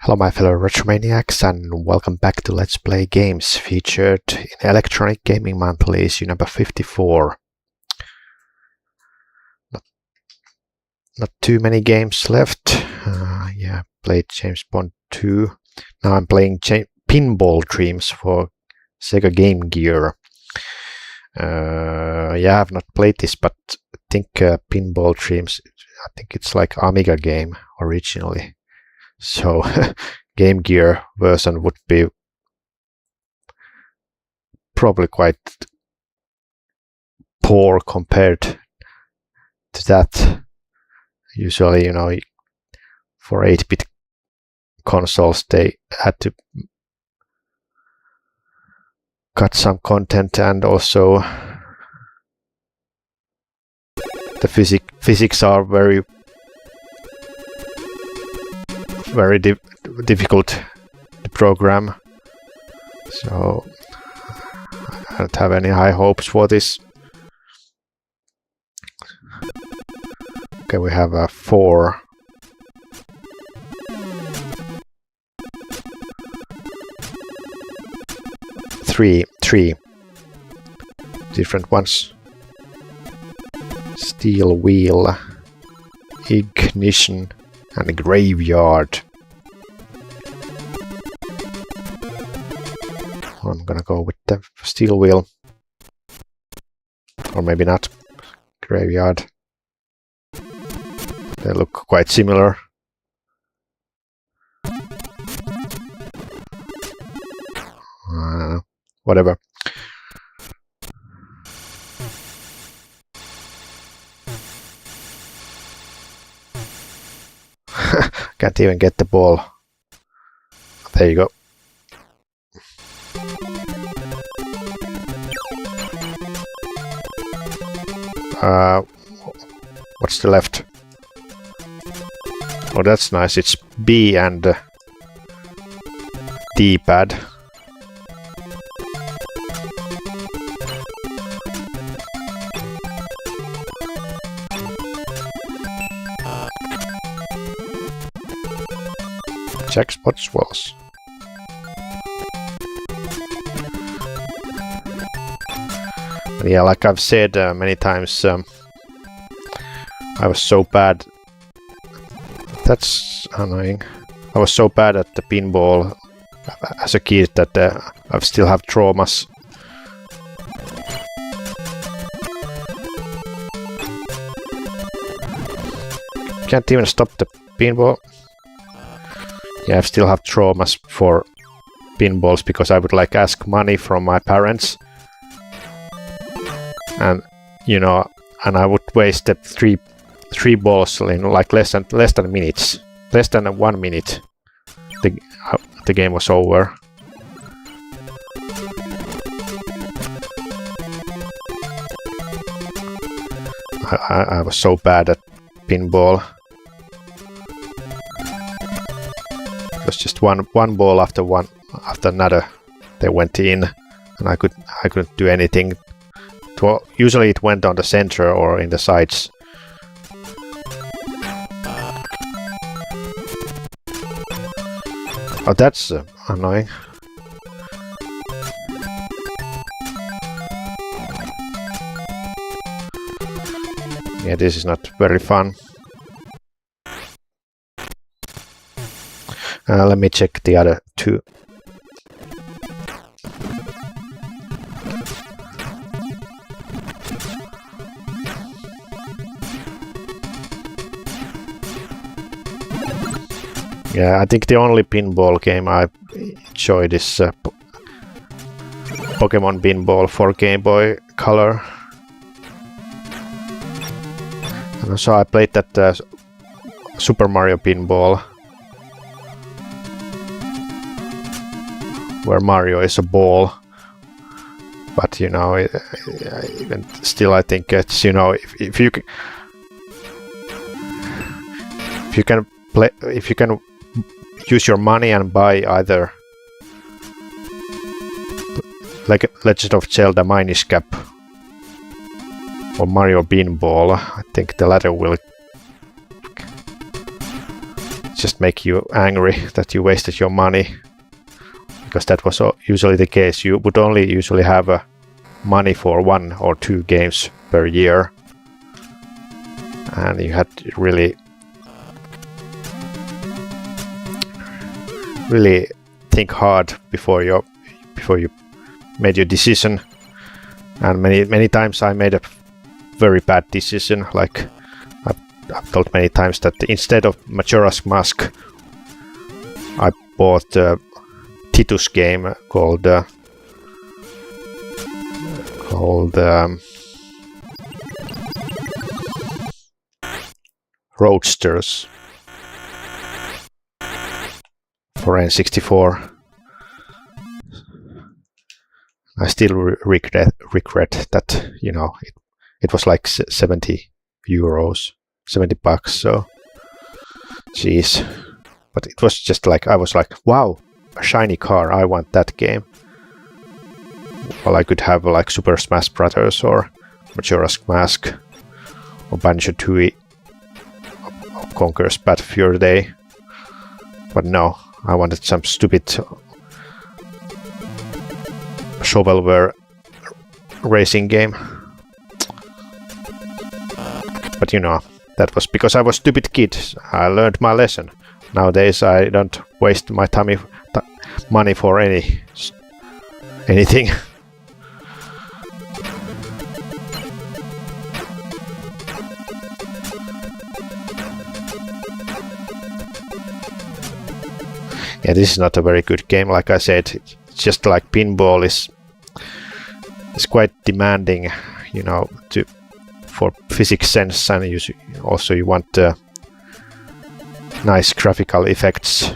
Hello my fellow Retromaniacs and welcome back to Let's Play Games featured in Electronic Gaming Monthly issue number 54. Not too many games left. Played James Bond 2. Now I'm playing Pinball Dreams for Sega Game Gear. I've not played this, but I think Pinball Dreams, I think it's like Amiga game originally. So Game Gear version would be probably quite poor compared to that. Usually, for 8-bit consoles, they had to cut some content, and also the physics are very difficult to program, so I don't have any high hopes for this. Okay, we have a 4. Three different ones. Steel wheel, ignition, and graveyard. I'm gonna go with the steel wheel, or maybe not. Graveyard. They look quite similar. Whatever. Can't even get the ball. There you go. What's the left? Oh, that's nice. It's B and D-pad. Jackpot swells. Yeah, like I've said many times, I was so bad. That's annoying. I was so bad at the pinball as a kid that I still have traumas. Can't even stop the pinball. Yeah, I still have traumas for pinballs because I would like ask money from my parents, and and I would waste the three balls in like less than minutes, less than 1 minute. The game was over. I was so bad at pinball. It was just one ball after another. They went in, and I couldn't do anything. Usually it went on the center or in the sides. Oh, that's annoying. Yeah, this is not very fun. Let me check the other two. Yeah, I think the only pinball game I enjoyed is Pokemon Pinball for Game Boy Color. And also I played that Super Mario Pinball, where Mario is a ball. But even still, I think it's if you can use your money and buy either like Legend of Zelda Minish Cap or Mario Pinball, I think the latter will just make you angry that you wasted your money, because that was usually the case. You would only usually have money for 1 or 2 games per year, and you had to really think hard before you made your decision. And many times I made a very bad decision. Like I've told many times that instead of Majora's Mask, I bought a Titus game called Roadsters for N64. I still regret that, you know, it was like 70 euros, 70 bucks, so jeez. But it was just like, I was like, wow, a shiny car, I want that game. Well, I could have like Super Smash Brothers or Majora's Mask or Banjo-Tooie or Conker's Bad Fur Day. But no, I wanted some stupid shovelware racing game. But you know, that was because I was a stupid kid. I learned my lesson. Nowadays I don't waste my money for anything. Yeah, this is not a very good game. Like I said, it's just like Pinball is quite demanding, you know, for physics sense, and you want nice graphical effects.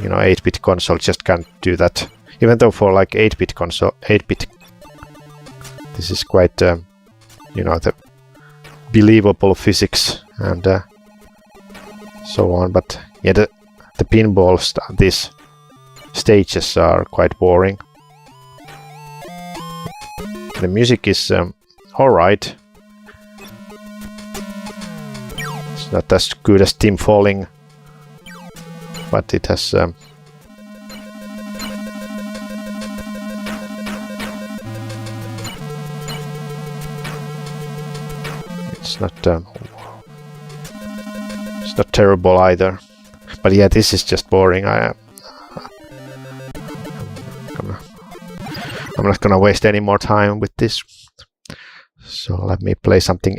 You know, 8-bit console just can't do that. Even though for like 8-bit console, this is quite, you know, the believable physics and so on. But yeah, the pinball these stages are quite boring. The music is alright. It's not as good as Tim Falling, but it has it's not terrible either. But yeah, this is just boring. I'm not gonna waste any more time with this. So let me play something